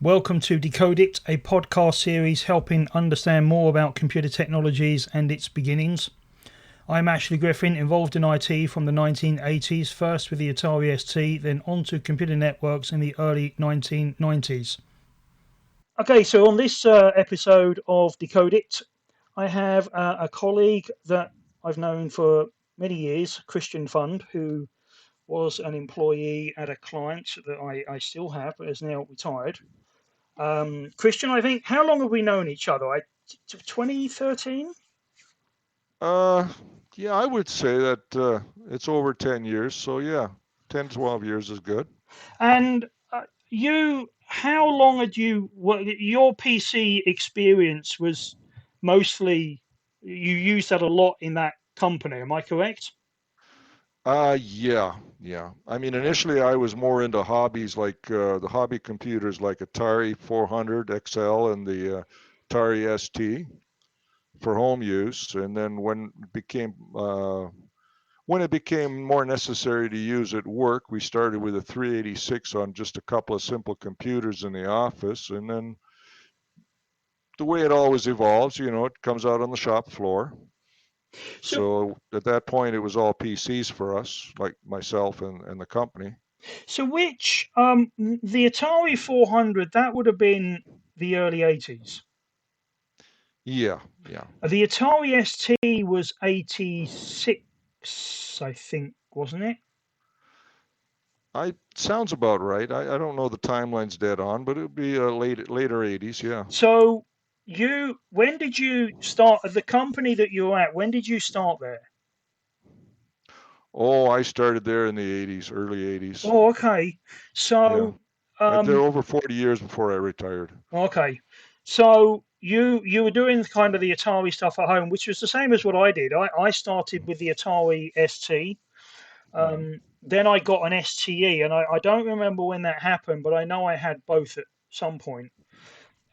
Welcome to Decode It, a podcast series helping understand more about computer technologies and its beginnings. I'm Ashley Griffin, involved in IT from the 1980s, first with the Atari ST, then on to computer networks in the early 1990s. Okay, so on this episode of Decode It, I have a colleague that I've known for many years, Christian Fund, who was an employee at a client that I still have, but is now retired. Christian, I think, how long have we known each other? 2013? Uh, yeah, I would say that it's over 10 years. So yeah, 10, 12 years is good. And how long had your PC experience was mostly, you used that a lot in that company, am I correct? Yeah. I mean, initially I was more into hobbies like the hobby computers like Atari 400 XL and the Atari ST for home use. And then when it became more necessary to use at work, we started with a 386 on just a couple of simple computers in the office. And then the way it always evolves, it comes out on the shop floor. So, So at that point, it was all PCs for us, like myself and the company. so which, the Atari 400, that would have been the early 80s. Yeah, yeah. The Atari ST was 86, I think, wasn't it? I sounds about right. I don't know the timeline's dead on, but it would be later 80s. Yeah. So when did you start at the company that you're at? When did you start there? Oh, I started there in the 80s, early 80s. Oh, okay. Yeah. So, I there um, over 40 years before I retired. okay. So you were doing kind of the Atari stuff at home, which was the same as what I did. I started with the Atari ST. Hmm. Then I got an STE, and I don't remember when that happened, but I know I had both at some point.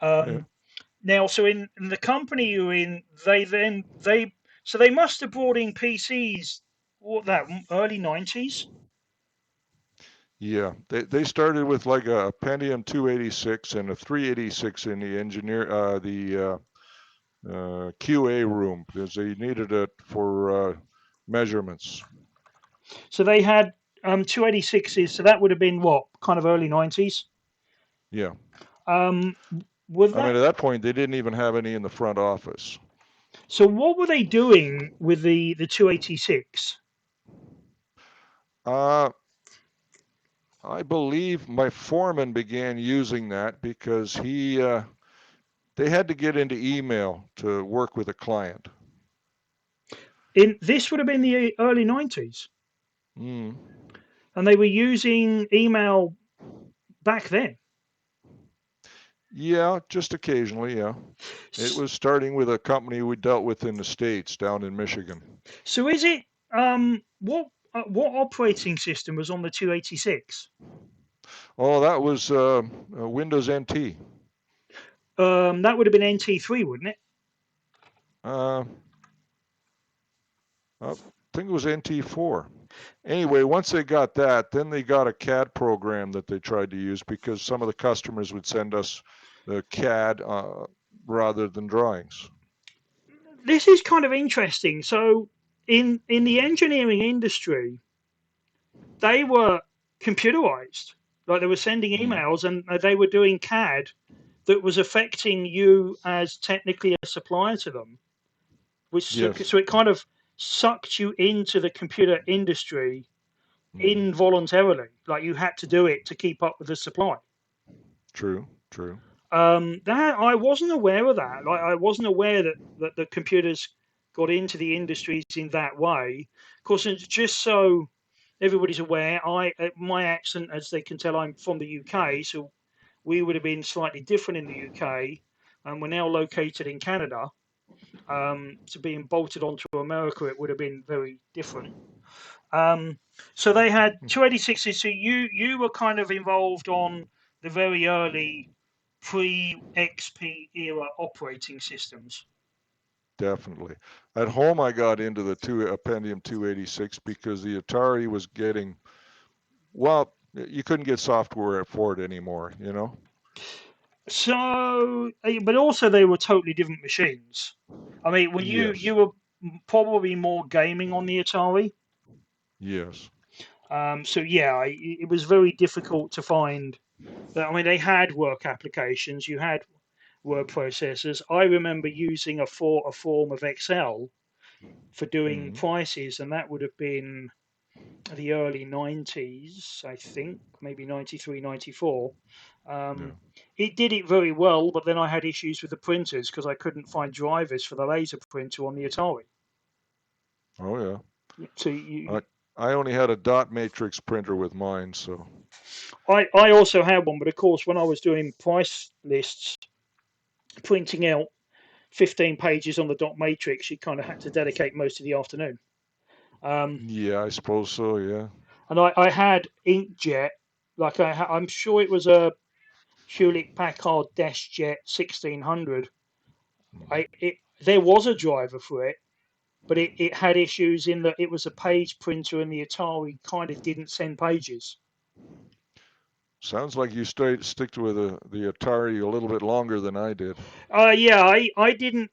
Yeah. Um, Now, so in the company you're in, they must have brought in PCs. What that early 90s? Yeah. They started with like a Pentium 286 and a 386 in the QA room because they needed it for measurements. So they had 286s. So that would have been what kind of early 90s. Yeah. Um, was I mean, that at that point, they didn't even have any in the front office. so? What were they doing with the 286? Uh, I believe my foreman began using that because they had to get into email to work with a client. In this would have been the early 90s, Mm. and they were using email back then. Yeah, just occasionally, yeah. It was starting with a company we dealt with in the States down in Michigan. So is it what operating system was on the 286? Oh, that was Windows NT. That would have been NT3, wouldn't it? Uh, I think it was NT4. Anyway, once they got that, then they got a CAD program that they tried to use because some of the customers would send us the CAD rather than drawings. This is kind of interesting. So in the engineering industry, they were computerized. Like they were sending Mm. emails and they were doing CAD that was affecting you as technically a supplier to them, which Yes. so it kind of sucked you into the computer industry Mm. involuntarily. Like you had to do it to keep up with the supply. True. True. That I wasn't aware of that. Like I wasn't aware that the computers got into the industries in that way. Of course, it's just so everybody's aware, my accent, as they can tell, I'm from the UK, so we would have been slightly different in the UK, and we're now located in Canada. To being bolted onto America, it would have been very different. Um, so they had 286s. So you were kind of involved on the very early pre-XP era operating systems. Definitely. At home, I got into the Pentium 286 because the Atari was getting, well, you couldn't get software for it anymore. So, but also they were totally different machines. I mean, were you Yes. you were probably more gaming on the Atari? Yes. So yeah, it was very difficult to find. I mean, they had work applications. You had word processors. I remember using a form of Excel for doing Mm-hmm. prices, and that would have been the early 90s, I think, maybe 93, 94. Yeah. It did it very well, but then I had issues with the printers because I couldn't find drivers for the laser printer on the Atari. Oh yeah. So I I only had a dot matrix printer with mine, so. I also had one, but of course, when I was doing price lists, printing out 15 pages on the dot matrix, you kind of had to dedicate most of the afternoon. Yeah, I suppose so. Yeah. And I had inkjet, like I'm sure it was a Hewlett Packard DeskJet 1600. Mm-hmm. There was a driver for it, but it had issues in that it was a page printer and the Atari kind of didn't send pages. Sounds like you stick with the Atari a little bit longer than I did. Yeah, I didn't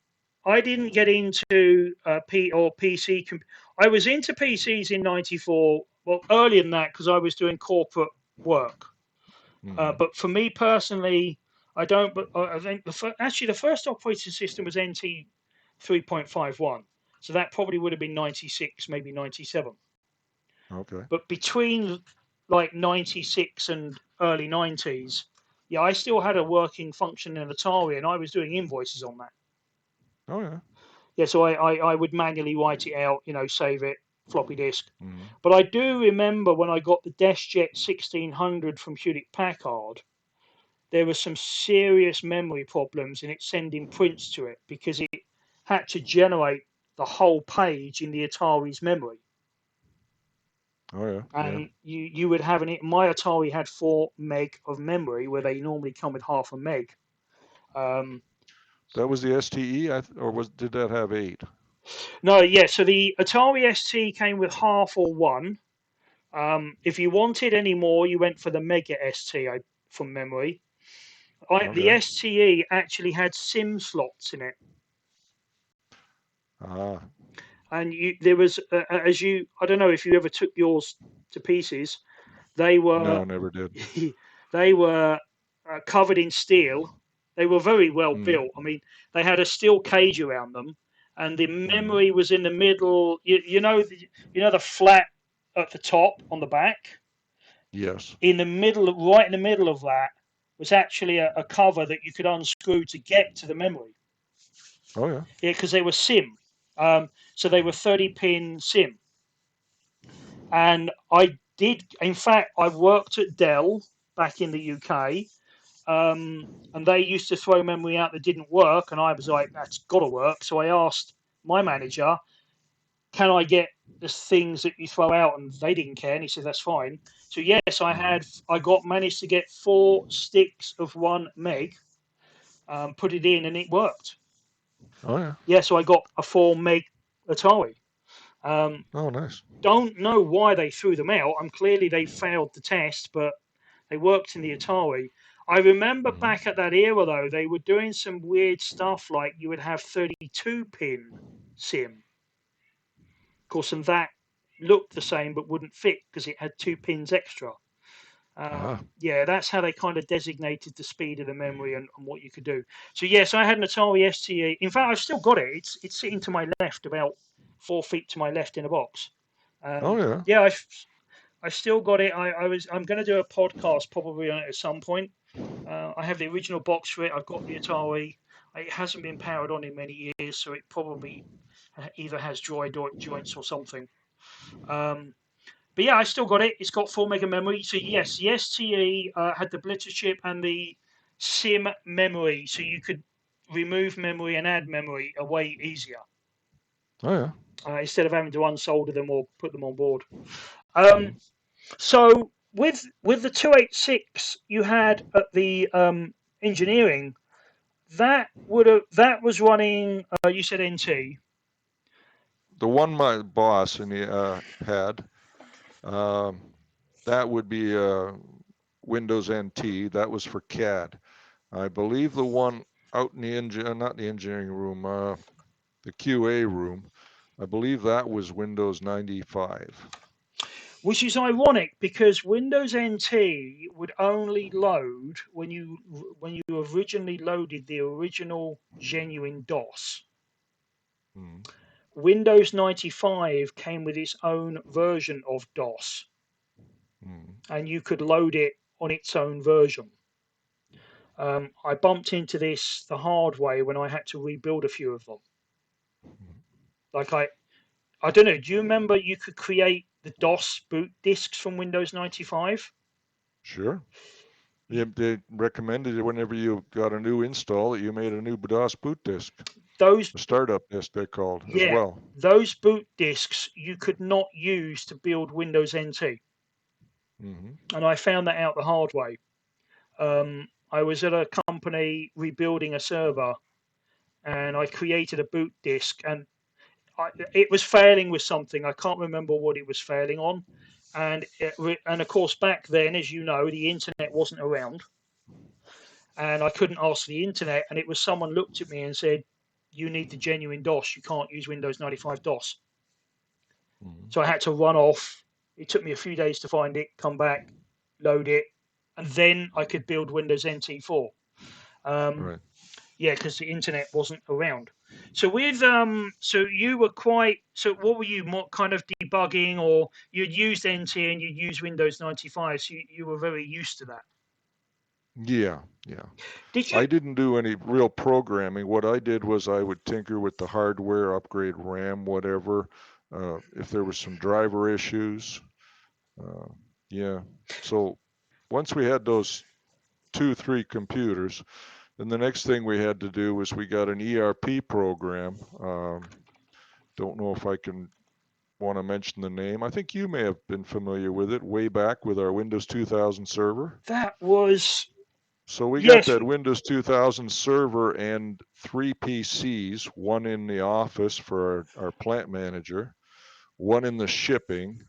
get into PC. I was into PCs in '94. Well, earlier than that because I was doing corporate work. Mm-hmm. But for me personally, I don't. But I think actually the first operating system was NT 3.51, so that probably would have been '96, maybe '97. Okay. But between like '96 and early '90s, yeah, I still had a working function in Atari, and I was doing invoices on that. Oh yeah. Yeah, so I would manually write it out, save it, floppy disk. Mm-hmm. But I do remember when I got the DeskJet 1600 from Hewlett Packard, there were some serious memory problems in it sending prints to it because it had to generate the whole page in the Atari's memory. Oh yeah. Yeah. And you would have my Atari had 4 meg of memory where they normally come with half a meg. Um, That was the STE, or did that have 8? no, yeah, so the Atari ST came with half or one. If you wanted any more, you went for the Mega ST from memory. The Okay. STE actually had SIM slots in it, Ah. and there was I don't know if you ever took yours to pieces. They were No, never did. they were covered in steel. They were very well Mm-hmm. built. I mean, they had a steel cage around them, and the Mm-hmm. memory was in the middle. The flat at the top on the back. Yes. In the middle, right in the middle of that, was actually a cover that you could unscrew to get to the memory. Oh yeah. Yeah, because they were SIM. So they were 30-pin SIM. And I did, in fact, I worked at Dell back in the UK, and they used to throw memory out that didn't work. And I was like, that's got to work. So I asked my manager, can I get the things that you throw out? And they didn't care. And he said, that's fine. So yes, Mm-hmm. managed to get 4 sticks of 1 meg, put it in, and it worked. Oh yeah. Yeah, so I got a 4 meg Atari. Um, Oh nice. don't know why they threw them out. Clearly they failed the test, but they worked in the Atari. I remember Mm-hmm. back at that era though, they were doing some weird stuff like you would have 32-pin SIM. Of course, and that looked the same but wouldn't fit because it had 2 pins extra. Ah. Yeah, that's how they kind of designated the speed of the memory and what you could do. So yes, I had an Atari STE. In fact, I've still got it. It's sitting to my left, about 4 feet to my left in a box. Oh yeah. Yeah, I still got it. I'm going to do a podcast probably on it at some point. I have the original box for it. I've got the Atari. It hasn't been powered on in many years, so it probably either has dry joints or something. Um, but yeah, I still got it. It's got 4 meg of memory. So yes, the STE had the blitter chip and the SIM memory, so you could remove memory and add memory way easier Oh yeah. instead of having to unsolder them or put them on board. Mm-hmm. So with the 286 you had at the engineering, that was running. You said NT. The one my boss and he had, um, that would be Windows NT. That was for CAD. I believe the one out in the not the engineering room, the QA room, I believe that was Windows 95. Which is ironic because Windows NT would only load when you originally loaded the original genuine DOS. Mm. Windows 95 came with its own version of DOS, Mm. and you could load it on its own version. I bumped into this the hard way when I had to rebuild a few of them. Like I don't know. Do you remember you could create the DOS boot disks from Windows 95? Sure. They recommended it whenever you got a new install that you made a new DOS boot disk, Those a startup disk they called as Yeah, well. those boot disks you could not use to build Windows NT, Mm-hmm. and I found that out the hard way. I was at a company rebuilding a server, and I created a boot disk, and it was failing with something. I can't remember what it was failing on, and of course back then, as you know, the internet wasn't around, and I couldn't ask the internet, and it was someone looked at me and said, "You need the genuine DOS. You can't use Windows 95 DOS." Mm-hmm. So I had to run off. It took me a few days to find it, come back, load it, and then I could build Windows NT4. Right. Yeah, because the internet wasn't around. So so you were quite. So what were you more kind of debugging, or you'd used NT and you'd used Windows 95, so you were very used to that. Yeah, yeah. Did I you? didn't do any real programming. What I did was I would tinker with the hardware, upgrade RAM, whatever. If there was some driver issues, uh, yeah. So once we had those 3 computers, then the next thing we had to do was we got an ERP program. Don't know if I can want to mention the name. I think you may have been familiar with it way back with our Windows 2000 server. That was So we got yes. that Windows 2000 server and 3 PCs, one in the office for our plant manager, one in the shipping,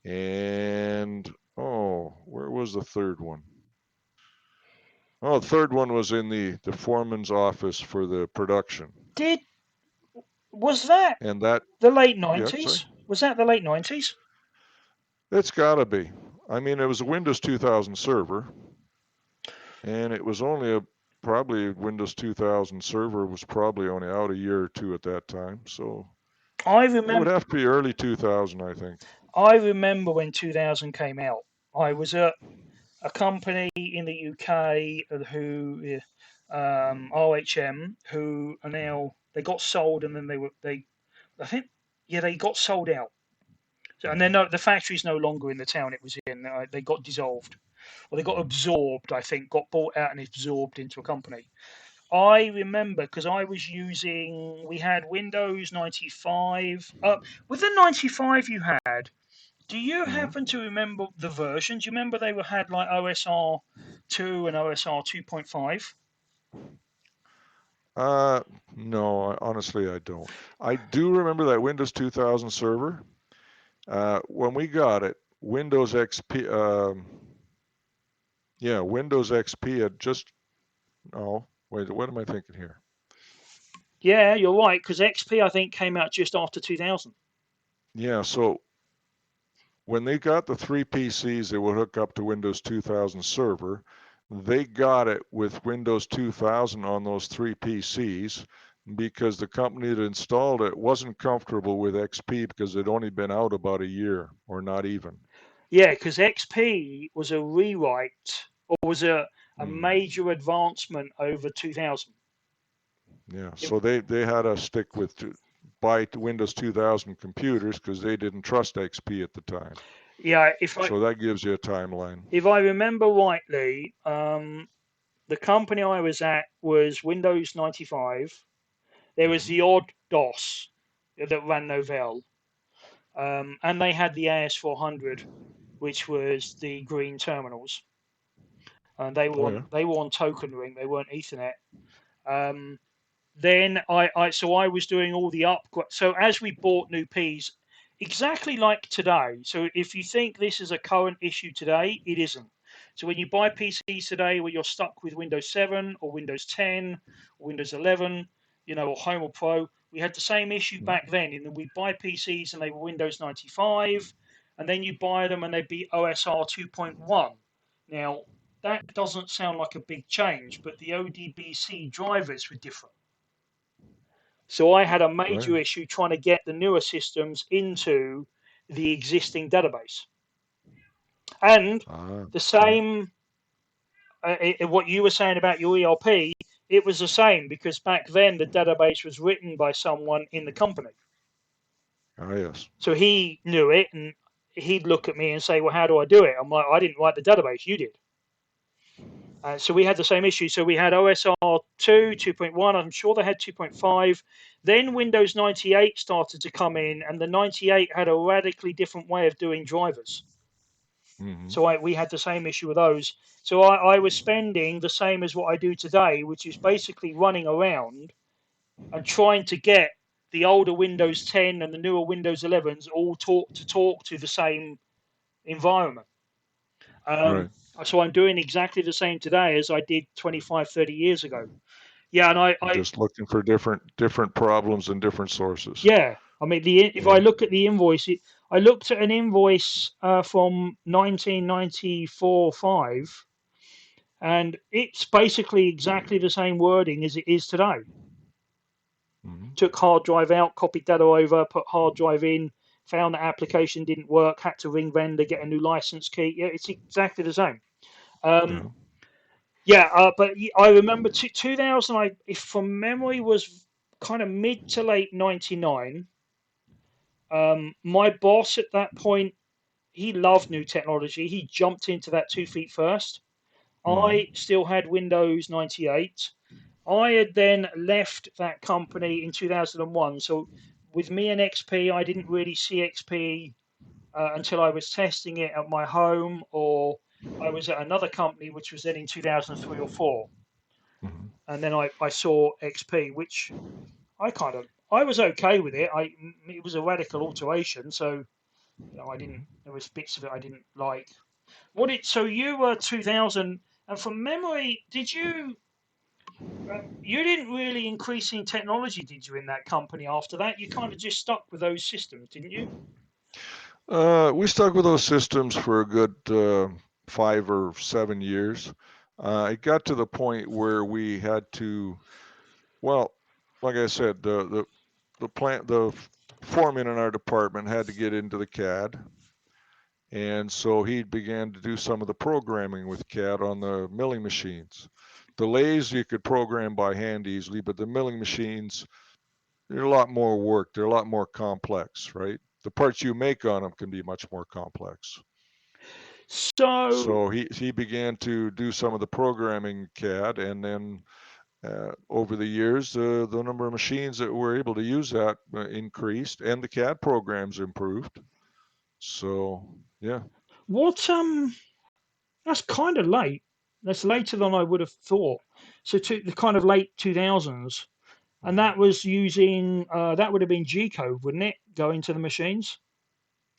and where was the third one? Oh, the third one was in the foreman's office for the production. Did was that And that, the late yeah, sorry. 90s? Was that the late 90s? It's got to be. I mean, it was a Windows 2000 server, and it was only probably Windows 2000 server was probably only out a year or two at that time. So I it would remember. have to be early 2000, I think. I remember when 2000 came out. I was at a company in the UK who OHM who are now they got sold and then they I think yeah they got sold out. So, and then Mm-hmm. no, the factory's no longer in the town it was in. They got dissolved or they got Mm-hmm. absorbed. I think got bought out and absorbed into a company. I remember because I was using. We had Windows 95. With the 95 you had. Do you Mm-hmm. happen to remember the versions? Do you remember they had like OSR 2 and OSR 2.5? Uh, no, honestly, I don't. I do remember that Windows 2000 server. When we got it, Windows XP, yeah, Windows XP had just, oh, wait, what am I thinking here? Yeah, you're right, because XP I think came out just after 2000. Yeah, so when they got the 3 PCs that would hook up to Windows 2000 server, they got it with Windows 2000 on those 3 PCs because the company that installed it wasn't comfortable with XP because it'd only been out about a year or not even. Yeah, because XP was a rewrite or was a Mm, major advancement over 2000. yeah, It- so they had us stick with buy Windows 2000 computers because they didn't trust XP at the time. yeah, So that gives you a timeline. if I remember rightly, the company I was at was Windows 95. There was Mm-hmm. the odd DOS that ran Novell, and they had the AS400, which was the green terminals, and Oh yeah. they were on token ring. They weren't Ethernet. Um, then I was doing all the upgrade. So as we bought new Ps, exactly like today. So if you think this is a current issue today, it isn't. So when you buy PCs today where you're stuck with Windows 7 or Windows 10 or Windows 11, or Home or Pro, we had the same issue back then. In that we'd buy PCs and they were Windows 95, and then you buy them and they'd be OSR 2.1. Now, that doesn't sound like a big change, but the ODBC drivers were different. So I had a major issue trying to get the newer systems into the existing database. And the same, what you were saying about your ERP, it was the same because back then the database was written by someone in the company. Ah, yes. So he knew it, and he'd look at me and say, well, how do I do it? I'm like, I didn't write the database, you did. So we had the same issue. So we had OSR 2, 2.1. I'm sure they had 2.5. Then Windows 98 started to come in, and the 98 had a radically different way of doing drivers. So we had the same issue with those. So I was spending the same as what I do today, which is basically running around and trying to get the older Windows 10 and the newer Windows 11s all talk to the same environment. So I'm doing exactly the same today as I did 25, 30 years ago. Yeah, and I just looking for different problems and different sources. Yeah, I mean, if I look at the invoice, I looked at an invoice from 1994-5, and it's basically exactly the same wording as it is today. Took hard drive out, copied data over, put hard drive in, found that application didn't work, had to ring vendor, get a new license key. Yeah, it's exactly the same. But I remember 2000, if from memory, was kind of mid to late 99. My boss at that point, he loved new technology. He jumped into that 2 feet first. I still had Windows 98. I had then left that company in 2001. So with me and XP, I didn't really see XP until I was testing it at my home, or I was at another company, which was then in 2003 or 4. And then I saw XP, which I was okay with it. It was a radical alteration, so there was bits of it I didn't like. So you were 2000, and from memory, did you? You didn't really increase in technology, did you, in that company after that? You kind of just stuck with those systems, didn't you? We stuck with those systems for a good 5 or 7 years. It got to the point where we had to, well, like I said, the foreman in our department had to get into the CAD, and so he began to do some of the programming with CAD on the milling machines. The lathes you could program by hand easily, but the milling machines, they're a lot more work. They're a lot more complex, right? The parts you make on them can be much more complex. So he began to do some of the programming CAD, and then over the years, the number of machines that were able to use that increased, and the CAD programs improved. So yeah. That's kind of late. That's later than I would have thought. So to the kind of late 2000s, and that was using that would have been G code, wouldn't it? Going to the machines.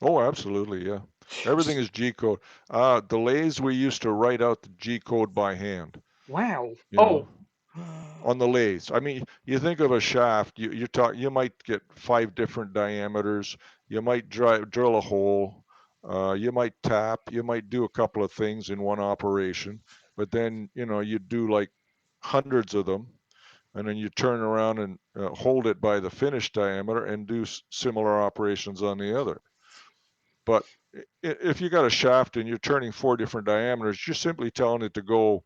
Oh, absolutely, yeah. Everything is G code. The lathes, we used to write out the G code by hand. Wow. On the lathes. I mean, you think of a shaft, you might get 5 different diameters. You might drill a hole. You might tap. You might do a couple of things in one operation. But then, you do like hundreds of them, and then you turn around and hold it by the finished diameter and do similar operations on the other. But if you got a shaft and you're turning 4 different diameters, you're simply telling it to go,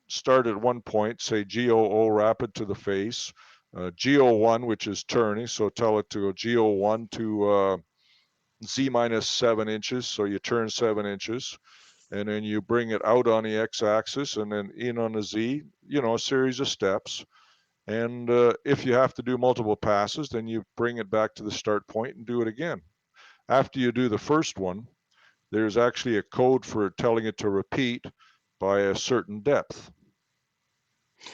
start at one point, say GO0 rapid to the face, GO1, which is turning, so tell it to go GO1 to Z minus 7 inches, so you turn 7 inches, and then you bring it out on the x-axis and then in on the Z, a series of steps. And if you have to do multiple passes, then you bring it back to the start point and do it again. After you do the first one, there's actually a code for telling it to repeat by a certain depth.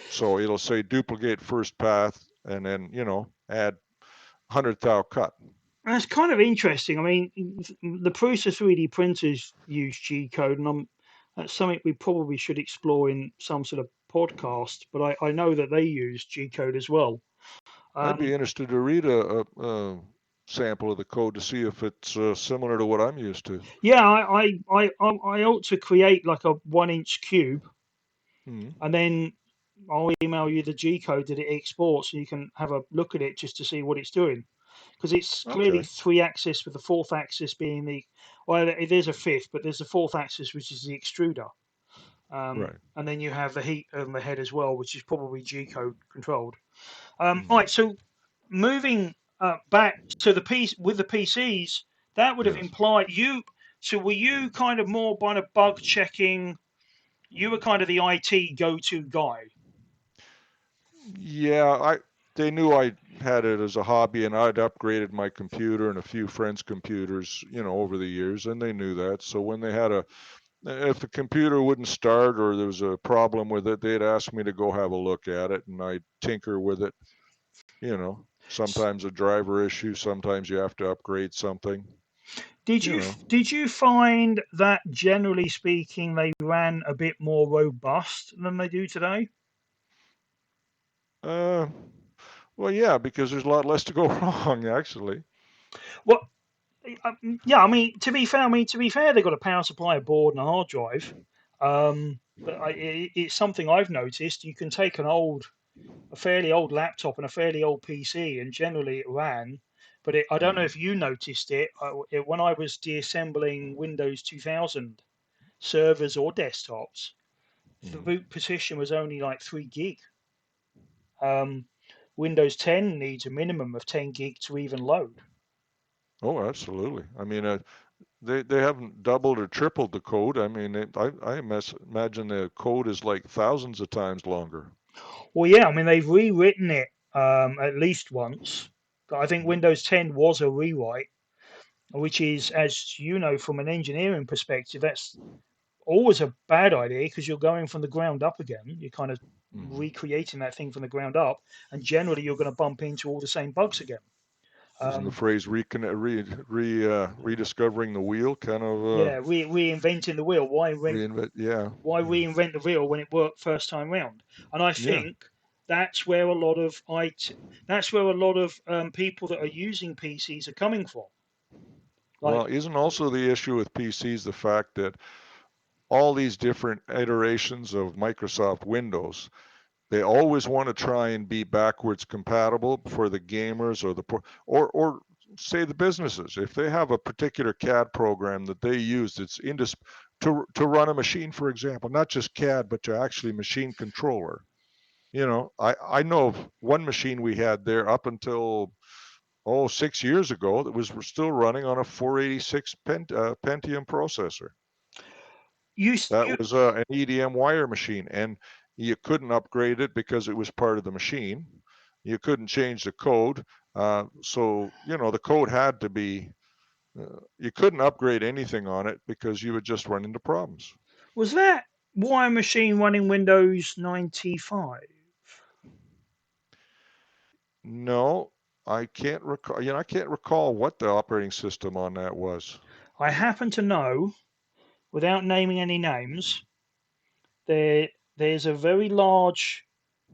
So it'll say duplicate first path and then, add 100 thou cut. That's kind of interesting. I mean, the Prusa 3D printers use G code, and That's something we probably should explore in some sort of podcast. But I know that they use G code as well. I'd be Um, interested to read a sample of the code to see if it's similar to what I'm used to. yeah, I ought to create like a 1 inch cube, Hmm. and then I'll email you the G code that it exports, so you can have a look at it just to see what it's doing. Because it's clearly Okay. 3 axis, with the fourth axis being well, there's a fifth, but there's the fourth axis, which is the extruder. Right. And then you have the heat on the head as well, which is probably G code controlled. All Hmm. right, so moving back to the piece with the PCs, that would have Yes. implied you. So were you kind of more by the bug checking? You were kind of the IT go-to guy. Yeah, they knew I had it as a hobby, and I'd upgraded my computer and a few friends' computers, over the years, and they knew that. So when they had if the computer wouldn't start or there was a problem with it, they'd ask me to go have a look at it, and I'd tinker with it. Sometimes a driver issue, sometimes you have to upgrade something. Did You you know, did you find that generally speaking they ran a bit more robust than they do today? uh, well, yeah, because there's a lot less to go wrong, actually. Well, yeah, I mean to be fair, they've got a power supply, a board, and a hard drive. But it's something I've noticed. You can take a fairly old laptop and a fairly old PC, and generally it ran. But I don't know Hmm. if you noticed when I was deassembling Windows 2000 servers or desktops. The Hmm. boot position was only like 3 gig. Um, Windows 10 needs a minimum of 10 gig to even load. Oh, absolutely. I mean, they haven't doubled or tripled the code. I mean, imagine the code is like thousands of times longer. Well, yeah, I mean they've rewritten it at least once. But I think Mhm. Windows 10 was a rewrite, which is, as you know, from an engineering perspective, that's always a bad idea because you're going from the ground up again. You're kind of Mhm. recreating that thing from the ground up, and generally you're going to bump into all the same bugs again. Isn't the Um, phrase rediscovering the wheel kind of yeah, reinventing the wheel. reinvent? Yeah. Why Mm. reinvent the wheel when it worked first time round? And I Yeah. think that's where a lot of that's where a lot of people that are using PCs are coming from. Like, Well, isn't also the issue with PCs the fact that all these different iterations of Microsoft Windows, they always want to try and be backwards compatible for the gamers or say the businesses. If they have a particular CAD program that they use that's to run a machine, for example, not just CAD but to actually machine controller. I know of one machine we had there up until 6 years ago that was still running on a 486 Pentium processor. you, That you was an EDM wire machine, and you couldn't upgrade it because it was part of the machine. You couldn't change the code. So, the code had to be, you couldn't upgrade anything on it because you would just run into problems. was that wire machine running Windows 95? No, I can't recall. I can't recall what the operating system on that was. I happen to know, without naming any names, there's a very large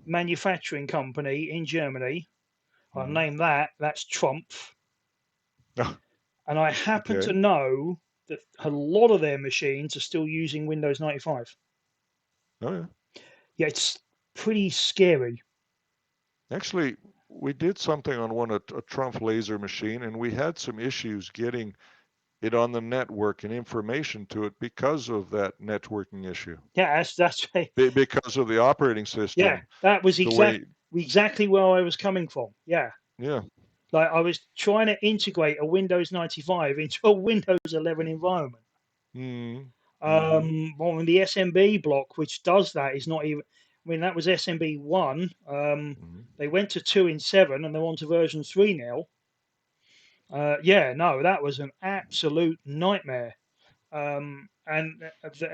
manufacturing company in Germany. I'll Hmm. name that. That's Trump. And I happen to Okay. know that a lot of their machines are still using Windows 95. Oh, yeah. Yeah, it's pretty scary. Actually, we did something on a Trump laser machine, and we had some issues getting it on the network and information to it because of that networking issue. Yeah, that's Because of the operating yeah, system, that was the way, exactly where I was coming from. Yeah, yeah. like I was trying to integrate a Windows 95 into a Windows 11 environment. Mm, mm, Well, the SMB block, which does that, is not even. I mean, that was SMB one. mm. They went to 2 in 7, and they're on to version 3 now. Yeah, no, that was an absolute nightmare. And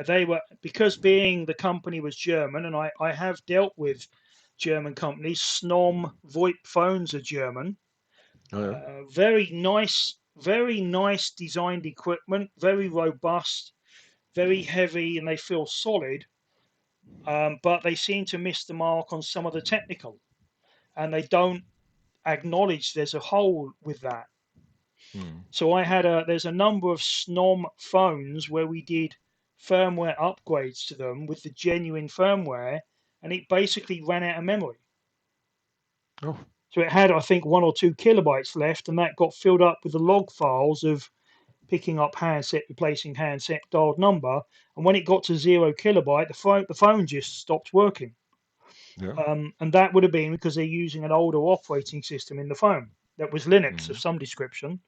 they were, because being the company was German, and I have dealt with German companies. Snom VoIP phones are German. Oh, yeah. Very nice designed equipment, very robust. very heavy and they feel solid, but they seem to miss the mark on some of the technical, and they don't acknowledge there's a hole with that. Mm. So there's a number of SNOM phones where we did firmware upgrades to them with the genuine firmware, and it basically ran out of memory. Oh, So it had, I think, 1 or 2 kilobytes left, and that got filled up with the log files of picking up handset, replacing handset, dialed number. And when it got to 0 kilobyte, the phone just stopped working. yeah. And that would have been because they're using an older operating system in the phone that was Linux of Mm. some description.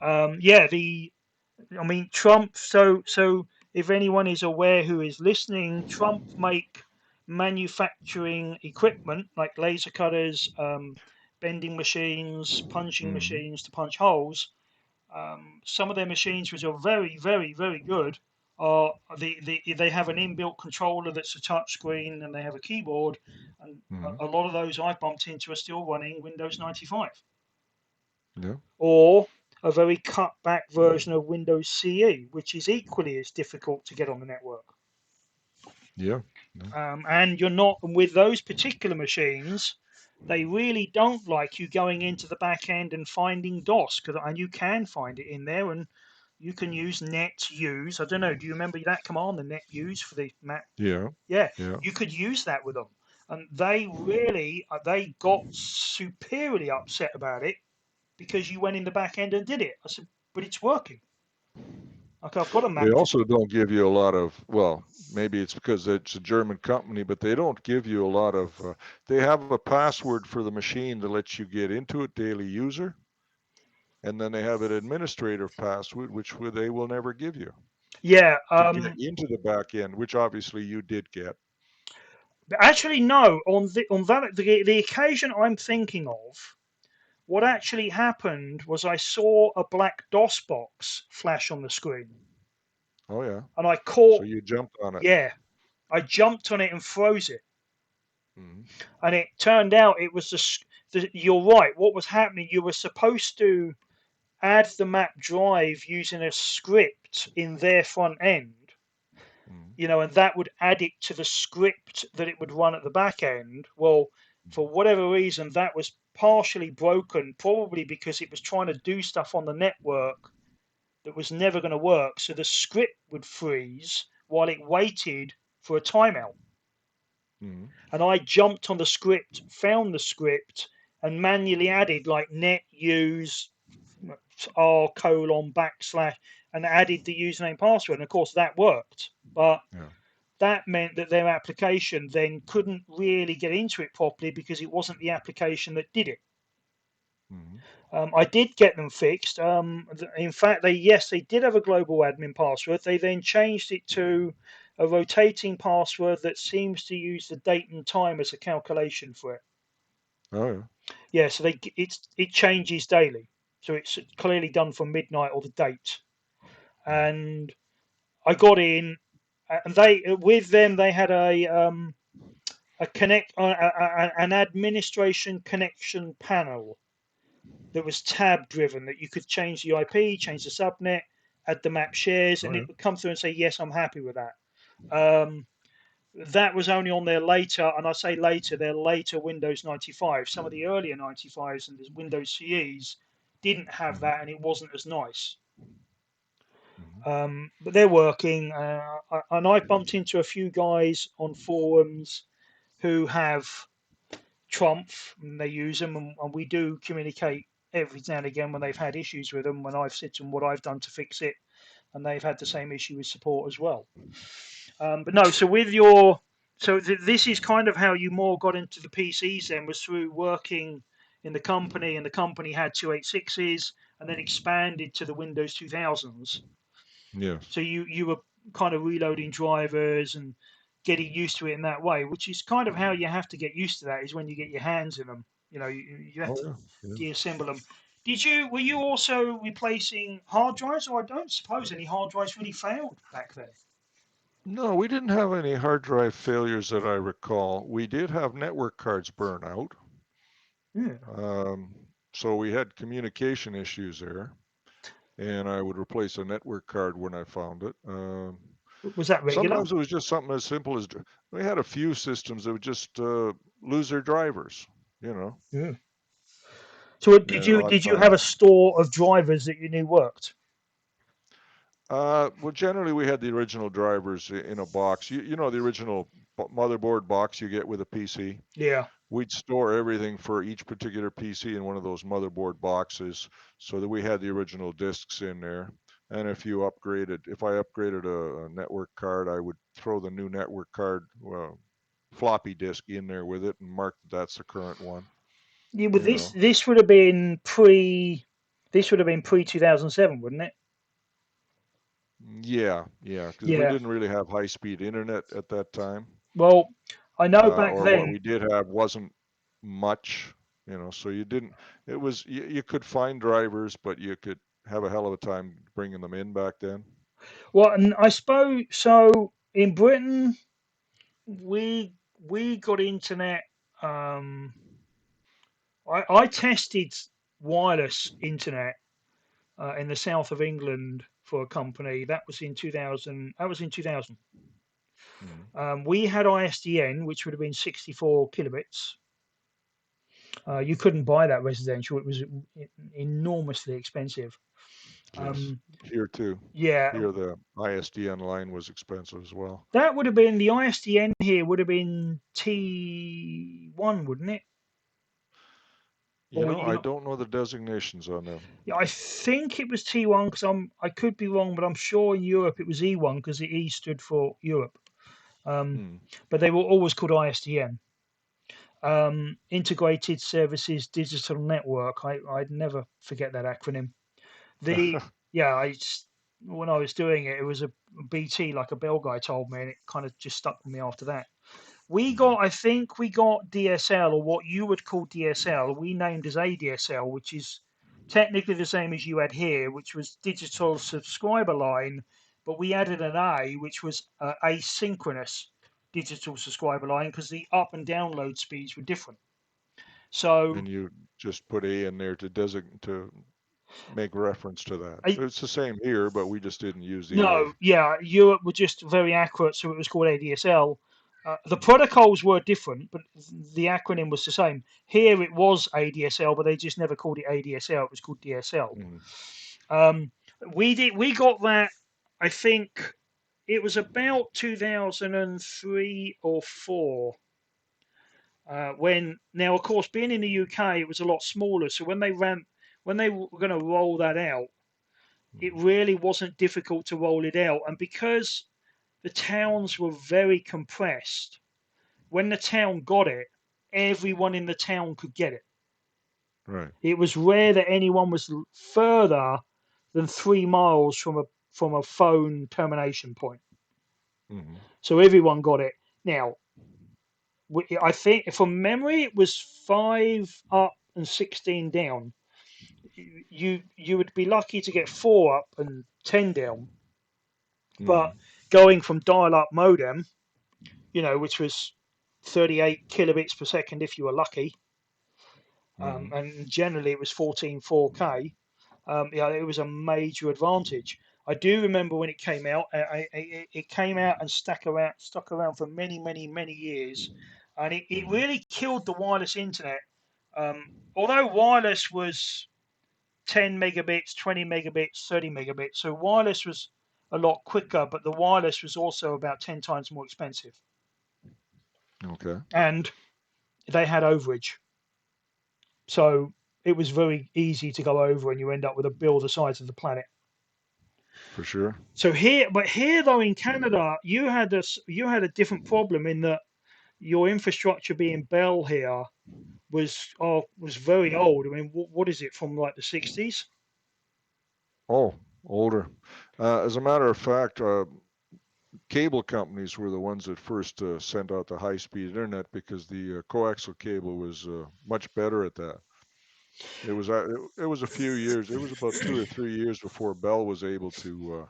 Yeah, I mean, Trump. So if anyone is aware who is listening, Trump make manufacturing equipment like laser cutters, bending machines, punching Mm. machines to punch holes. Some of their machines, which are very, very, very good, are they have an inbuilt controller that's a touch screen and they have a keyboard. And Mm. a lot of those I've bumped into are still running Windows 95 Yeah. or a very cut back version of Windows CE, which is equally as difficult to get on the network. Yeah. Yeah. And you're not, and with those particular machines, they really don't like you going into the back end and finding DOS, and you can find it in there, and you can use net use. I don't know. Do you remember that command, the net use for the Mac? Yeah. Yeah, Yeah. you could use that with them, and they got superiorly upset about it because you went in the back end and did it. I said, but it's working. Okay, I've got a They Mac. also don't give you a lot of, well, maybe it's because it's a German company, but they don't give you a lot of, they have a password for the machine that lets you get into it, daily user, and then they have an administrative password, which they will never give you Yeah. to get into the back end, which obviously you did get. Actually, no. The occasion I'm thinking of, what actually happened was I saw a black DOS box flash on the screen, Oh, yeah. and I So caught. you jumped on it. Yeah, I jumped on it and froze it, Mm. and it turned out it was you're right. What was happening? You were supposed to add the map drive using a script in their front end, Mm. and that would add it to the script that it would run at the back end. Well, for whatever reason, that was partially broken, probably because it was trying to do stuff on the network that was never going to work. So the script would freeze while it waited for a timeout. Mm. And I jumped on the script, found the script, and manually added like net use r colon backslash and added the username password. And of course, that worked. But Yeah. that meant that their application then couldn't really get into it properly because it wasn't the application that did it. Mm. I did get them fixed. In fact, they did have a global admin password. They then changed it to a rotating password that seems to use the date and time as a calculation for it. Oh, yeah. Yeah, so it changes daily, so it's clearly done from midnight or the date. Mm. And I got in, and they with them they had an administration connection panel that was tab driven that you could change the IP, change the subnet, add the map shares, Oh, and it yeah. would come through and say, yes, I'm happy with that. Um, that was only on their later, and I say later, their later Windows 95. Some of the earlier 95s and the Windows CEs didn't have Mm. that, and it wasn't as nice. Mm. But they're working, and I've bumped into a few guys on forums who have Trumpf, and they use them, and we do communicate every now and again when they've had issues with them. When I've said to them what I've done to fix it, and they've had the same issue with support as well. But no, so this is kind of how you more got into the PCs. Then was through working in the company, and the company had 286s, and then expanded to the Windows 2000s. Yes. So you were kind of reloading drivers and getting used to it in that way, which is kind of how you have to get used to that. Is when you get your hands in them. You have Oh, to yeah. Yeah. deassemble them. Were you also replacing hard drives, or I don't suppose any hard drives really failed back then? No, we didn't have any hard drive failures that I recall. We did have network cards burn out. Yeah. Um, so we had communication issues there, and I would replace a network card when I found it. Was that regular? Sometimes it was just something as simple as we had a few systems that would just lose their drivers. You know, Yeah. So at odd did you have a times. store of drivers that you knew worked? Well, generally we had the original drivers in a box. You know the original motherboard box you get with a PC. Yeah. We'd store everything for each particular PC in one of those motherboard boxes so that we had the original discs in there. And if I upgraded a network card, I would throw the new network card floppy disk in there with it and mark that that's the current one. Yeah, but You know, this would have been pre 2007, wouldn't it? yeah, because we Yeah. didn't really have high-speed internet at that time, Well, I know back or what then. we did have wasn't much. You know, so you didn't. It was you could find drivers, but you could have a hell of a time bringing them in back then. Well, and I suppose so. In Britain, we got internet. Um, I tested wireless internet in the south of England for a company. That was in 2000. That was in 2000. Mm, We had ISDN, which would have been 64 kilobits. You couldn't buy that residential; it was enormously expensive. yes, Um, here too. yeah, Here the ISDN line was expensive as well. that would have been the ISDN here would have been T1, wouldn't it? You Or know, you I not? don't know the designations on them. Yeah, I think it was T1 because I could be wrong, but I'm sure in Europe it was E1 because the E stood for Europe. Um, Mm. but they were always called ISDN. Integrated Services Digital Network. I'd never forget that acronym. The yeah, when I was doing it, it was a BT, like a bell guy told me, and it kind of just stuck with me after that. Mhm. I think we got DSL, or what you would call DSL, we named as ADSL, which is technically the same as you had here, which was digital subscriber line, but we added an A, which was asynchronous digital subscriber line because the up and download speeds were different. So And you just put A in there to make reference to that. I, It's the same here, but we just didn't use the A. no, yeah, Europe were just very accurate, so it was called ADSL. The Mm. protocols were different, but the acronym was the same. Here it was ADSL, but they just never called it ADSL. It was called DSL. Mm. Um, we got that. I think it was about 2003 or four. When now, of course, being in the UK, it was a lot smaller. So when they were going to roll that out, it Mm. really wasn't difficult to roll it out. And because the towns were very compressed, when the town got it, everyone in the town could get it. Right. It was rare that anyone was further than 3 miles from a phone termination point. Mm. So everyone got it. Now, I think from memory, it was 5 up and 16 down. You would be lucky to get 4 up and 10 down. But Mm. going from dial-up modem, which was 38 kilobits per second if you were lucky, Mm. and generally it was 14 4K. Yeah, it was a major advantage. I do remember when it came out. It came out and stuck around for many, many, many years, and it Mm. really killed the wireless internet. Although wireless was 10 megabits, 20 megabits, 30 megabits, so wireless was a lot quicker, but the wireless was also about 10 times more expensive, Okay. and they had overage. So it was very easy to go over, and you end up with a bill the size of the planet. For sure. So here though in Canada, you had a different problem in that your infrastructure being Bell here was very old. I mean, what is it from like the 60s? Oh, older. As a matter of fact, cable companies were the ones that first sent out the high-speed internet because the coaxial cable was much better at that. It was a few years. It was about 2 or 3 years before Bell was able to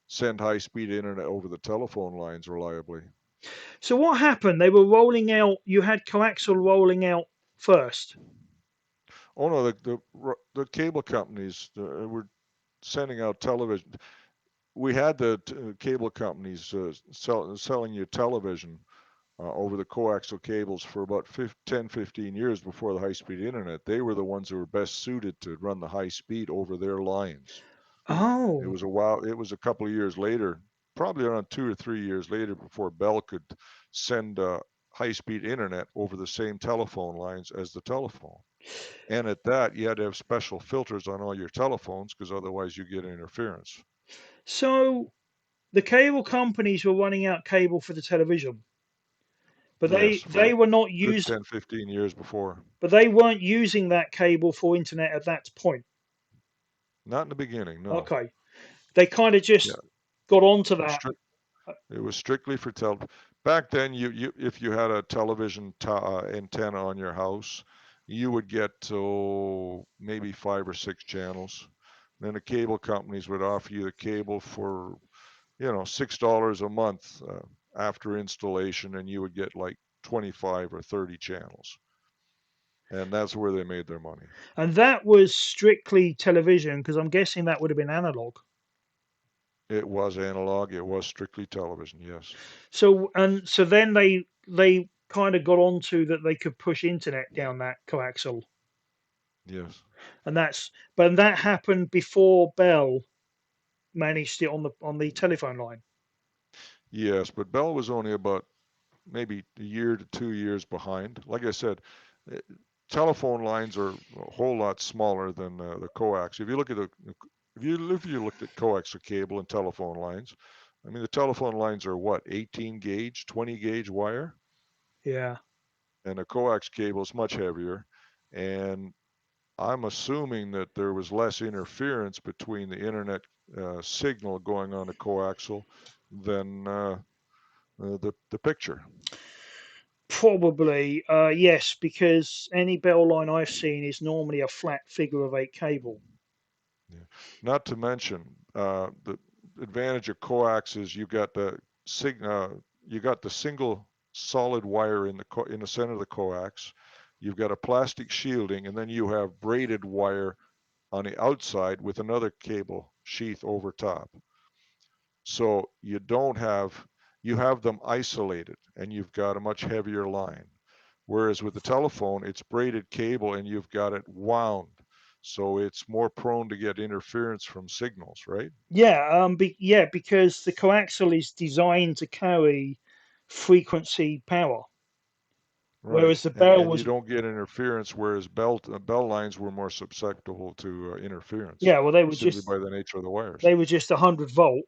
send high-speed internet over the telephone lines reliably. So what happened? They were rolling out. You had coaxial rolling out first. Oh no, the cable companies were sending out television. we had the cable companies selling you television over the coaxial cables for about 10, 15 years before the high-speed internet. They were the ones who were best suited to run the high speed over their lines. It Oh, was a while. It was a couple of years later, probably around 2 or 3 years later, before Bell could send high-speed internet over the same telephone lines as the telephone. And at that, you had to have special filters on all your telephones because otherwise you get interference. so the cable companies were running out cable for the television, but Yes, for they a were not good using, 10, 15 years before. but they weren't using that cable for internet at that point. Not in the beginning, no. Okay, they kind of Yeah, just got onto it was that. strict. It was strictly for back then, you if you had a television antenna on your house, you would get maybe 5 or 6 channels. Then the cable companies would offer you the cable for, $6 a month after installation, and you would get like 25 or 30 channels. And that's where they made their money. And that was strictly television because I'm guessing that would have been analog. It was analog, it was strictly television, yes. So then they kind of got onto that they could push internet down that coaxial, Yes. and that happened before Bell managed it on the telephone line. Yes, but Bell was only about maybe a year to 2 years behind. Like I said, eh, telephone lines are a whole lot smaller than the coax. If you looked at coaxial cable and telephone lines, I mean the telephone lines are what, 18 gauge, 20 gauge wire, Yeah, and a coax cable is much heavier. And I'm assuming that there was less interference between the internet signal going on a coaxial than the picture. probably yes, because any Bell line I've seen is normally a flat figure of eight cable. Yeah. Not to mention the advantage of coax is you got the single solid wire in the center of the coax. You've got a plastic shielding, and then you have braided wire on the outside with another cable sheath over top. So you have them isolated, and you've got a much heavier line. Whereas with the telephone, it's braided cable and you've got it wound. So it's more prone to get interference from signals, right? Yeah, because the coaxial is designed to carry frequency power, Right. whereas the Bell And you was don't get interference, whereas bell lines were more susceptible to interference yeah, well they were simply just by the nature of the wires. 100 volt,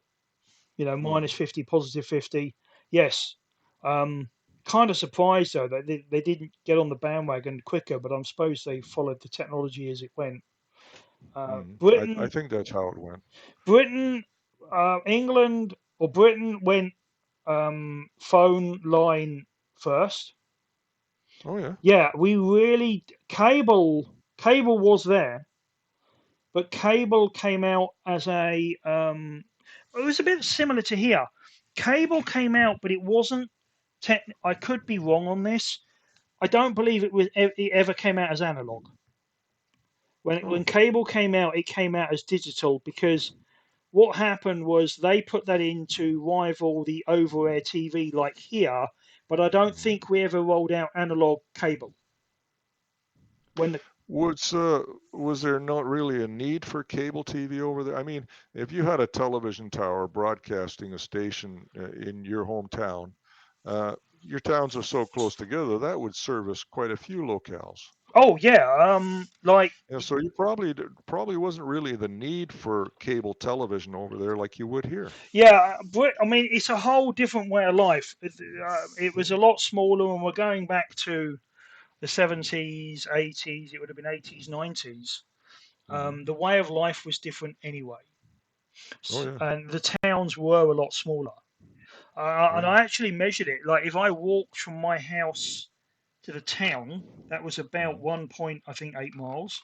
Mm. minus 50, positive 50. Yes. Um, kind of surprised though that they didn't get on the bandwagon quicker, but I'm suppose they followed the technology as it went. Uh, Mm. I Britain, think that's how it went. Britain, England or Britain went phone line first. Oh, yeah. Yeah, we really cable was there, but cable came out as a it was a bit similar to here. Cable came out, but it wasn't. I could be wrong on this. I don't believe it ever came out as analog. When Oh, cable came out, it came out as digital because what happened was they put that in to rival the over-air TV like here, but I don't mhm. think we ever rolled out analog cable when the Was there not really a need for cable TV over there? I mean, if you had a television tower broadcasting a station in your hometown, your towns are so close together that would service quite a few locales. oh yeah, like And so you probably wasn't really the need for cable television over there like you would here. yeah, I mean, it's a whole different way of life. It was a lot smaller, and we're going back to the 70s, 80s. It would have been 80s, 90s. Hmm. The way of life was different anyway, Oh yeah, and the towns were a lot smaller. And yeah. I actually measured it. Like if I walked from my house to the town, that was about Hmm. 1.8 miles.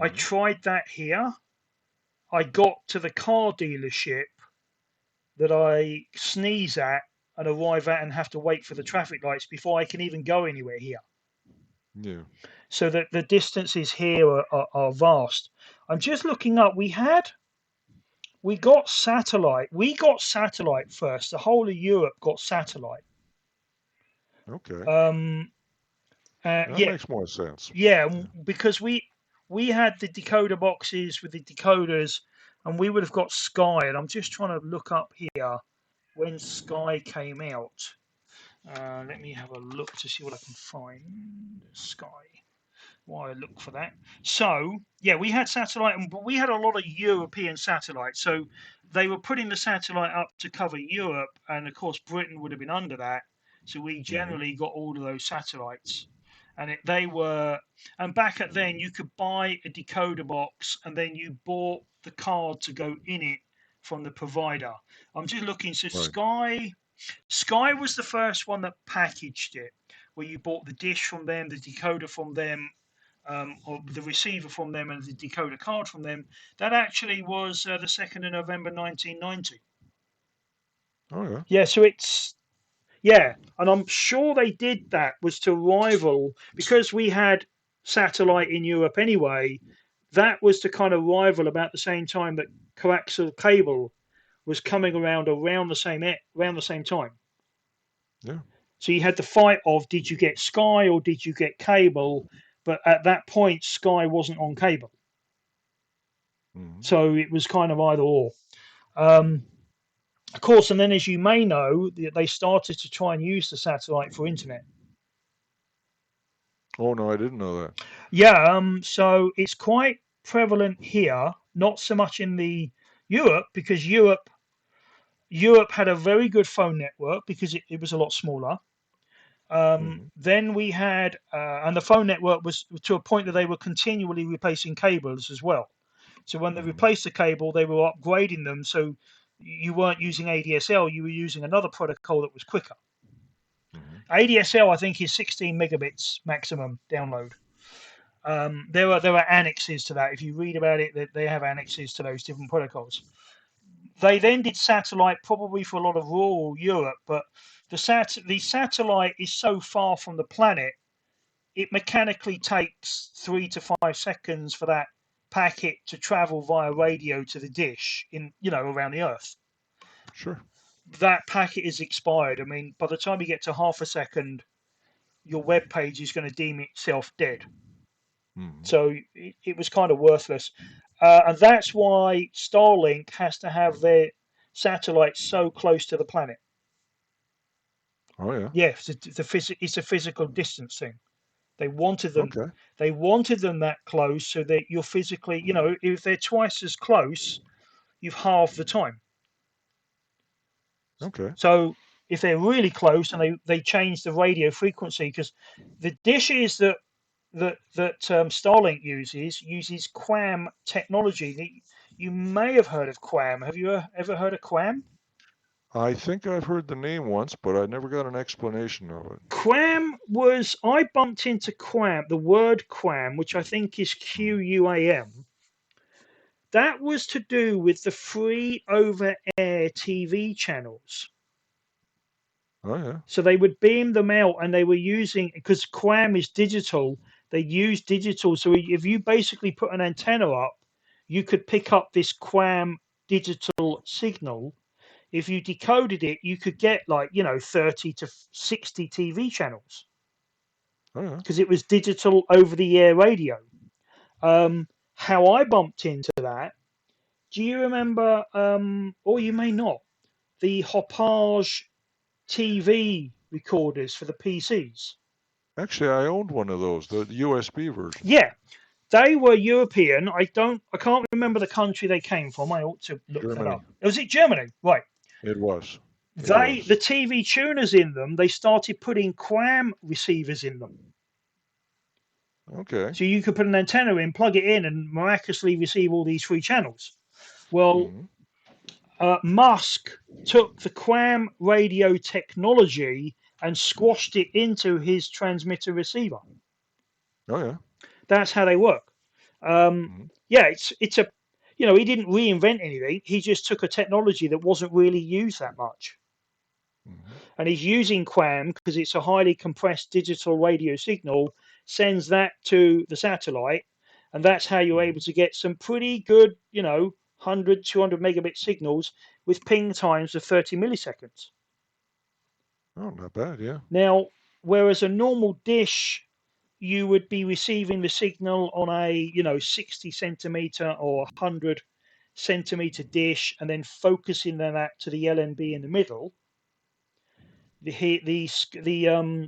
I Hmm. tried that here. I got to the car dealership that I sneeze at and arrive at and have to wait for the traffic lights before I can even go anywhere here. Yeah. So that the distances here are vast. I'm just looking up. We had We got satellite. We got satellite first. The whole of Europe got satellite. Okay. Um, That yeah, makes more sense. yeah, Yeah. because we had the decoder boxes with the decoders, and we would have got Sky. And I'm just trying to look up here when Sky came out. Let me have a look to see what I can find. Sky. Why I look for that. So yeah, we had satellite, but we had a lot of European satellites. So they were putting the satellite up to cover Europe, and of course Britain would have been under that. So we Mm-hmm. generally got all of those satellites, and they were. And back at then, you could buy a decoder box, and then you bought the card to go in it from the provider. I'm just looking. So Right. Sky was the first one that packaged it, where you bought the dish from them, the decoder from them, or the receiver from them and the decoder card from them. That actually was the 2nd of November 1990. Oh yeah. Yeah, so yeah, and I'm sure they did that was to rival, because we had satellite in Europe anyway, that was to kind of rival about the same time that coaxial cable was coming around the same time. Yeah. So you had the fight of, did you get Sky or did you get cable? But at that point, Sky wasn't on cable. Mm-hmm. So it was kind of either or. Um, of course, and then as you may know, they started to try and use the satellite for internet. Oh no, I didn't know that. Yeah, so it's quite prevalent here, not so much in the Europe, because Europe had a very good phone network because it was a lot smaller. Mm-hmm. Then we had, and the phone network was to a point that they were continually replacing cables as well. So when they Mm-hmm. replaced the cable, they were upgrading them. So you weren't using ADSL, you were using another protocol that was quicker. Mm-hmm. ADSL, I think, is 16 megabits maximum download. There are annexes to that. If you read about it, they have annexes to those different protocols. They then did satellite probably for a lot of rural Europe, but the satellite is so far from the planet, it mechanically takes 3 to 5 seconds for that packet to travel via radio to the dish around the Earth. Sure. That packet is expired. I mean, by the time you get to half a second, your web page is going to deem itself dead. Mm-hmm. So it was kind of worthless. And that's why Starlink has to have their satellites so close to the planet. Oh yeah. Yeah, it's a physical distance thing. They wanted them. Okay. They wanted them that close so that you're physically, if they're twice as close, you've halved the time. Okay. So if they're really close and they change the radio frequency, because the dishes that Starlink uses QAM technology. You may have heard of QAM. Have you ever heard of QAM? I think I've heard the name once, but I never got an explanation of it. I bumped into QAM, the word QAM, which I think is Mm. QUAM. That was to do with the free over-air TV channels. Oh yeah. So they would beam them out, and they were using, because QAM is digital. They use digital. So if you basically put an antenna up, you could pick up this QAM digital signal. If you decoded it, you could get 30 to 60 TV channels Oh yeah. because it was digital over-the-air radio. How I bumped into that? Do you remember? Or you may not. The Hopage TV recorders for the PCs. Actually, I owned one of those, the USB version. Yeah, they were European. I can't remember the country they came from. I ought to look that Germany. up. Was it Germany? Right. It was. It The was. TV tuners in them, they started putting QAM receivers in them. Okay. So you could put an antenna in, plug it in, and miraculously receive all these free channels. Well, Mm-hmm. Musk took the QAM radio technology and squashed it into his transmitter receiver. Oh yeah. That's how they work. Um, Mm-hmm. yeah, it's a he didn't reinvent anything. He just took a technology that wasn't really used that much, Mm-hmm. and he's using QAM because it's a highly compressed digital radio signal. Sends that to the satellite, and that's how you're Mm-hmm. able to get some pretty good, 100, 200 megabit signals with ping times of 30 milliseconds. Oh, not bad, yeah. Now, whereas a normal dish, you would be receiving the signal on a 60 centimeter or 100 centimeter dish and then focusing that to the LNB in the middle. The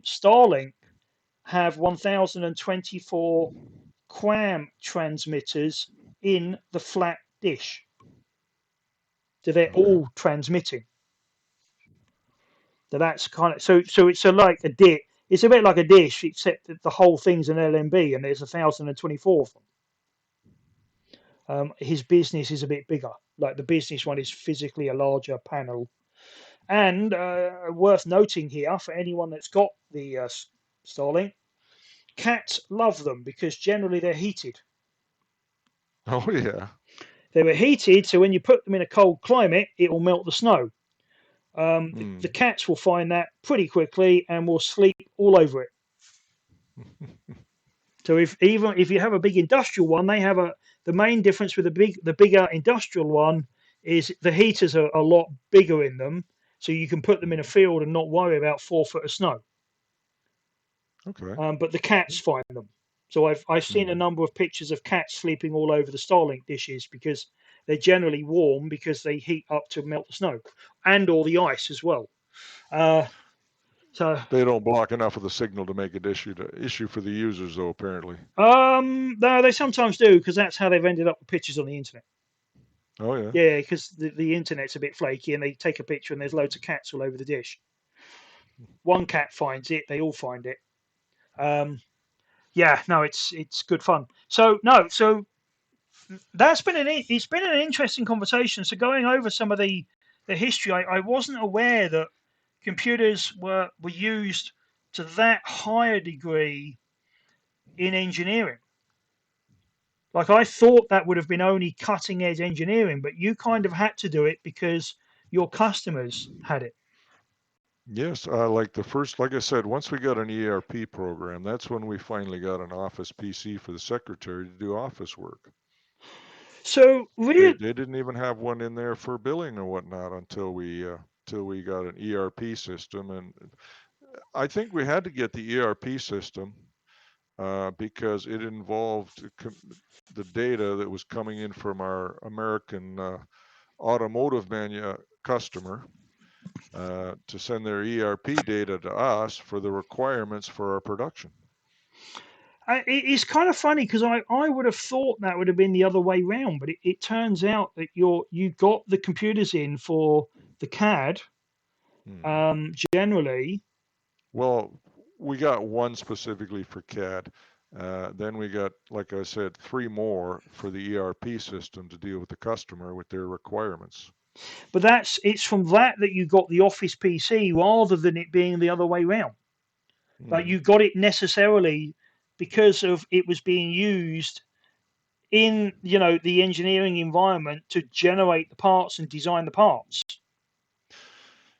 Starlink have 1024 QAM transmitters in the flat dish, so they're Okay. all transmitting. So that's kind of so it's like a dish. It's a bit like a dish, except that the whole thing's an LNB, and there's 1024 of them. His business is a bit bigger. Like the business one is physically a larger panel. And worth noting here for anyone that's got the Starlink, cats love them because generally they're heated. Oh, yeah. They were heated, so when you put them in a cold climate, it will melt the snow. The cats will find that pretty quickly and will sleep all over it. So even if you have a big industrial one, they have the main difference with the bigger industrial one is the heaters are a lot bigger in them, so you can put them in a field and not worry about 4 foot of snow. Okay. But the cats find them. So I've seen a number of pictures of cats sleeping all over the Starlink dishes because they're generally warm because they heat up to melt the snow and all the ice as well. So They don't block enough of the signal to make it issue for the users, though, apparently. no, they sometimes do because that's how they've ended up with pictures on the internet. Oh, yeah. Yeah, because the internet's a bit flaky and they take a picture and there's loads of cats all over the dish. One cat finds it, they all find it. Yeah, no, it's good fun. So that's been it's been an interesting conversation. So going over some of the history, I wasn't aware that computers were used to that higher degree in engineering. Like I thought that would have been only cutting edge engineering, but you kind of had to do it because your customers had it. Yes, like like I said, once we got an ERP program, that's when we finally got an office PC for the secretary to do office work. So They really, didn't even have one in there for billing or whatnot until we got an ERP system, and I think we had to get the ERP system because it involved the data that was coming in from our American automotive customer to send their ERP data to us for the requirements for our production. it's kind of funny because I would have thought that would have been the other way round, but it turns out that you got the computers in for the CAD generally. Well, we got one specifically for CAD. Then we got, like I said, 3 more for the ERP system to deal with the customer with their requirements. But it's from that you got the Office PC rather than it being the other way round. Like Mm. you got it necessarily because of it was being used in the engineering environment to generate the parts and design the parts.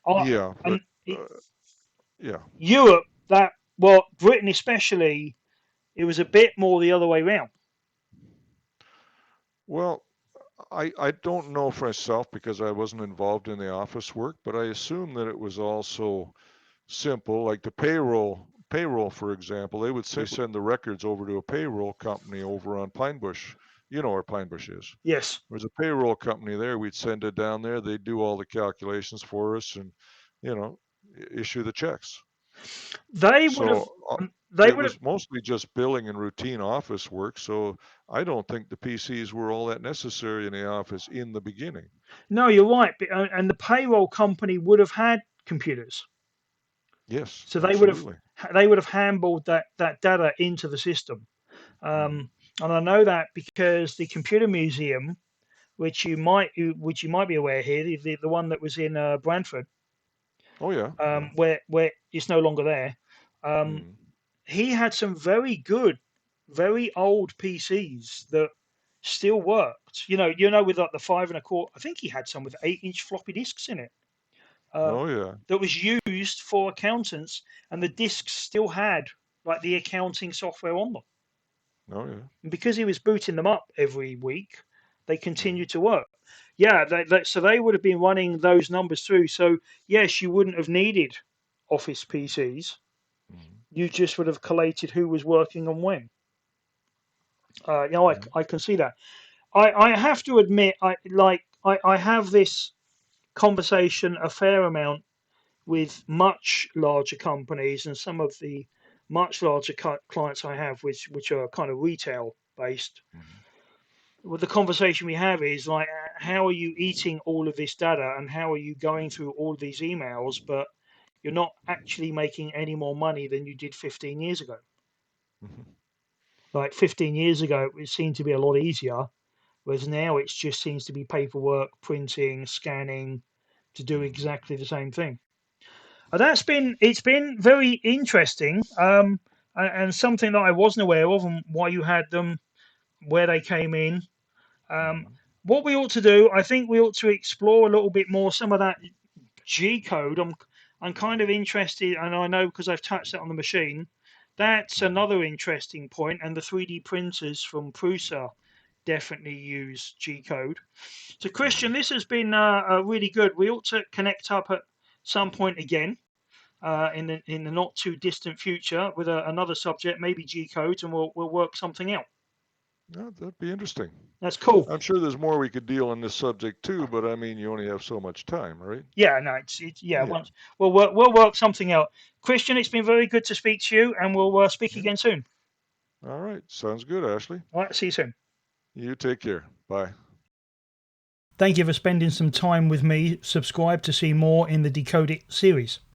Yeah, but And yeah. Europe, well, Britain especially, it was a bit more the other way round. Well, I don't know for myself because I wasn't involved in the office work, but I assume that it was also simple. Like the payroll, for example, they would send the records over to a payroll company over on Pine Bush. You know where Pine Bush is. Yes, There's a payroll company there. We'd send it down there. They'd do all the calculations for us and, you know, issue the checks. they would have. So They it would have. was mostly just billing and routine office work. So I don't think the PCs were all that necessary in the office in the beginning. No, you're right. And the payroll company would have had computers, Yes, so absolutely. they would have handled that data into the system. Mm. And I know that because the computer museum, which you might be aware here, the one that was in Brantford, Oh yeah, yeah. where it's no longer there. Um, Mm. he had some very good, very old PCs that still worked. With like the 5 1/4. I think he had some with 8-inch floppy disks in it. Oh yeah. That was used for accountants, and the disks still had like the accounting software on them. Oh yeah. And because he was booting them up every week, they Mm. continued to work. Yeah, so they would have been running those numbers through. So yes, you wouldn't have needed Office PCs. Mhm. You just would have collated who was working and when. You know, Yeah. I can see that. I have to admit, I have this conversation a fair amount with much larger companies and some of the much larger clients I have, which are kind of retail based. Mhm. Well, the conversation we have is like, how are you eating all of this data and how are you going through all of these emails, but you're not actually making any more money than you did 15 years ago. Mhm. Like 15 years ago, it seemed to be a lot easier, whereas now it just seems to be paperwork, printing, scanning to do Mhm. exactly the same thing. It's been very interesting, and something that I wasn't aware of and why you had them, where they came in. Um, Mhm. what we ought to do, I think we ought to explore a little bit more some of that G code. I'm kind of interested, and I know because I've touched that on the machine. That's Mhm. another interesting point, and the 3D printers from Prusa definitely use G code. So, Christian, Mhm. this has been really good. We ought to connect up at some point again in the not too distant future with another subject, maybe G codes, and we'll work something out. Yeah, that'd be interesting. That's cool. I'm sure there's more we could deal on this subject too, but I mean, you only have so much time, right? Yeah, no, it's yeah. Yeah. Once we'll work something out. Christian, it's been very good to speak to you, and we'll speak Yeah. again soon. All right. Sounds good, Ashley. All right, see you soon. You take care. Bye. Thank you for spending some time with me. Subscribe to see more in the Decode It series.